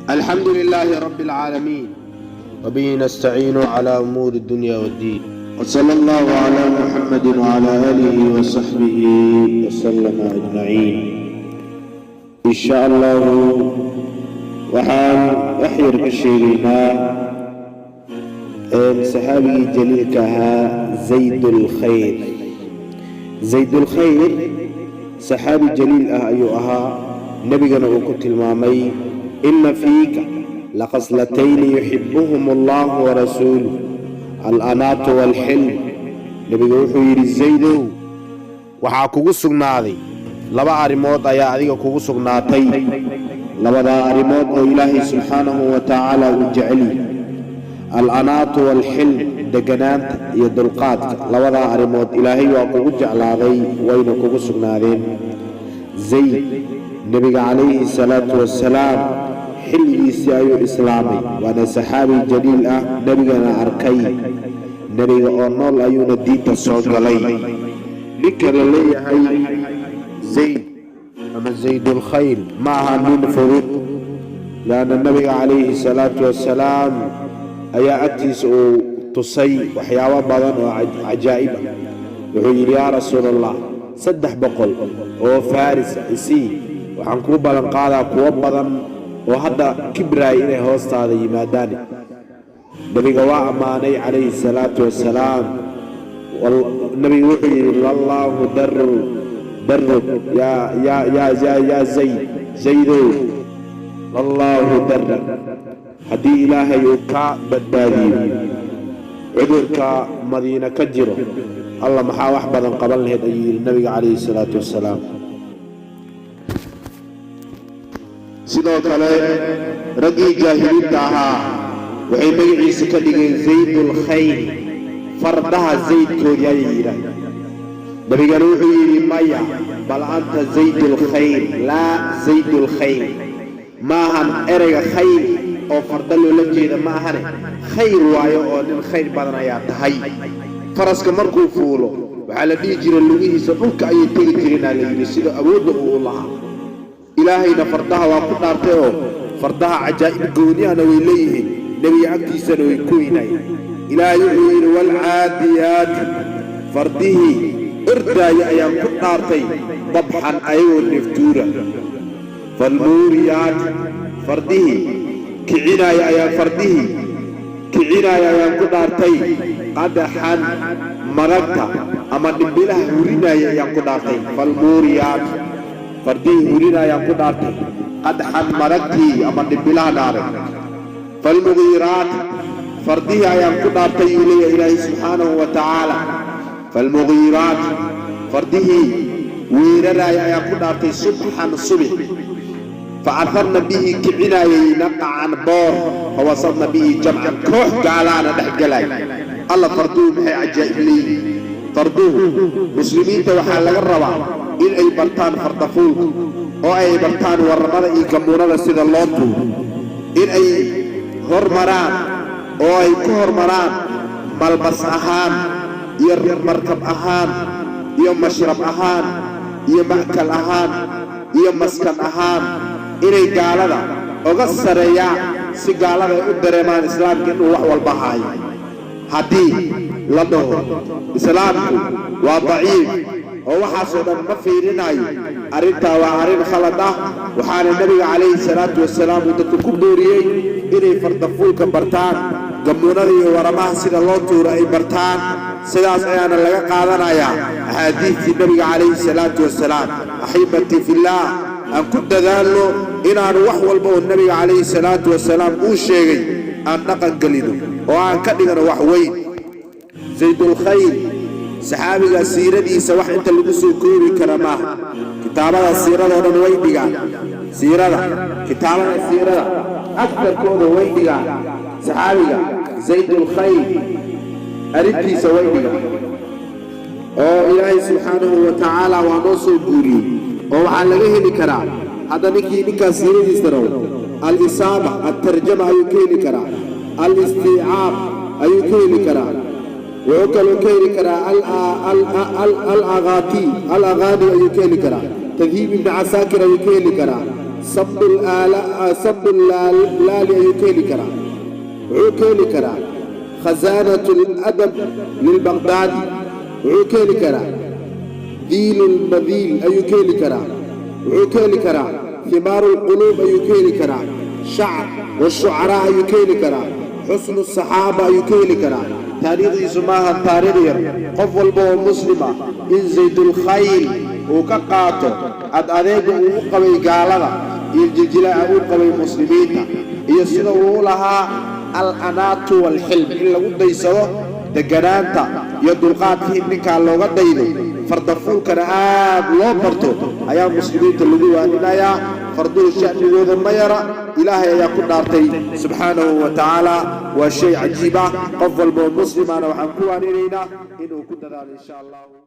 الحمد لله رب العالمين وبه نستعين على أمور الدنيا والدين وصلى الله على محمد وعلى آله وصحبه وسلم أجمعين إن شاء الله وحان أحير كشيرنا صحابي جليل كها زيد الخير صحابي جليل أيها نبينا وكنت المامي إن فيك لخصلتين يحبهم الله ورسوله الأناة والحلم نبي وحير الزيد waxaa kugu sugnaaday laba arimood ayaa adiga kugu sugnaatay labada arimood oo Ilaahay subhanahu wa ta'ala uu jecel al-anaatu wal hilm deganaanta iyo dulqaadka labada arimood Ilaahay waa kugu jeclaaday wayna kugu sugnaadeen Zayd nabiga alayhi salatu wassalaam xilligiisii ayuu islaamay waana saxaabi jaliil ah nabigana arkay nabiga oo nool ayuuna diinta soo galay ninka la leeyahay Zayd ama Zaydul Khayr maaha nin fudud laana nabiga alayhi salatu wassalaam ayaa agtiisa uu tusay waxyaabo badan oo cajaa'ib ah wuxuu yiri yaa rasuulallah 300 oo faris isii waxaan ku balan qaadaa kuwa badan oo hadda kibraay inay hoostaada yimaadaan nabiga waa amaanay alayhi salatu wassalaam والنبي وحي الله در يا زيد الله در هدي إلهي يوكا بدادي عذرك مدينة كجره الله محا وحبا قبل هدي النبي عليه الصلاة والسلام sidoo kale ragii jaahiliinta ahaa waxay magaciisa ka dhigeen Zaydul Khayr fardaha zaydkood ayay yiraahdeen nabigana wuxuu yiri maya bal anta Zaydul Khayr la Zaydul Khayr maahan ereyga khayr oo farda loola jeeda maahan khayr waayo oo nin khayr badan ayaa tahay faraska markuu fuulo waxa la dhigi jiray lugihiisa dhulka ay tagi jireen la yiri sida awoodda uu lahaa ilaahayna fardaha waa ku dhaartay oo fardaha cajaa'ib gooniyana way leeyihiin nabiga agtiisana way ku inayeen ilaahay wuxuu yiri wal aadiyat fardihi irdaaya ayaan ku dhaartay dabxan ayuu niftuura fal muriyat fardihi kicinaaya ayaan ku dhaartay qadahan maragta ama dhimbilaha hurinaya ayaan ku dhaartay fal muriyat فرديه ولنا يقول أرتي قد حن مرتي أما نبلا نار فالمغيرات فرديه يقول أرتي إليه إلهي سبحانه وتعالى فالمغيرات فرديه ويرنا يقول أرتي صبحا صبح فأثرنا به كعنا ينقع عن بور فوصلنا به جمعا كوح قالانا نحقلاي الله فردوه محي عجائب لي فردوه مسلمين توحى لك الربع إن أي برتان فردفوك أو أي برتان ورمضة إي كمونة سيد اللوطو إن أي هرمران أو أي كهرمران ملبس أهان مركب أهان مشرب أهان مأكل أهان مسكن أهان إن أي قالة أغسر يا سي قالة أدرمان إسلام كأنه وحوى البحاي حديث لده إسلامكم وضعيف oo waxaasoo dhan ma fiirinayo arinta waa arin khalad ah waxaana nabiga calayhi salaatu wassalaam uu dadku ku booriyay inay fardafuulka bartaan gamuunada iyo waramaha sida loo tuuro ay bartaan sidaas ayaana laga qaadanayaa axaadiistii nabiga calayhi salaatu wassalaam axibati fillah aan ku dadaalno inaanu wax walba oo nabiga calayhi salaatu wassalaam uu sheegay aan dhaqan gelino oo aan ka dhigano wax weyn Zaydul Khayr saxaabiga siiradiisa wax inta lagu soo koobi kara ma kitaabada siirada oo dhan way dhigaan kitaabada siirada aktarkooda way dhigaan saxaabiga Zaydul Khayr arintiisa way dhigaan oo Ilaahay subhanahu wa ta'ala waa noo soo guuriyay oo waxa laga heli karaa hada ninka siiradiisa raw al-isaba at-tarjuma ayuu ka heli karaa al-isti'ab ayuu ka heli karaa وكل كيل كرا الأغاني يكيل كرا تذهيب ابن عساكر يكيل كرا صب اللال يكيل كرا عكيل كرا خزانة الأدب للبغدادي عكيل كرا ذيل المذيل أيكيل كرا عكيل كرا ثمار القلوب أيكيل كرا شعر والشعراء أيكيل كرا حسن الصحابة أيكيل كرا تاريخ اسمها تاريخ قف والبو مسلمة إن زيد الخيل وكقاطو أدريق وقوي قالها الجلجلاء وقوي مسلمين يسنوا لها الأنات والحلم إلا قد يسوه دقنانتا يدلقات فيه منك اللو قد يدو فردفون كان لو برتو أيام مسلمين تلقوا أننا فردو الشأن يوضا ما يرى إلهي يقول نارتي سبحانه وتعالى والشيء عجيبا قفل المسلم أنا وحنكوان إلينا إنه كنا إن شاء الله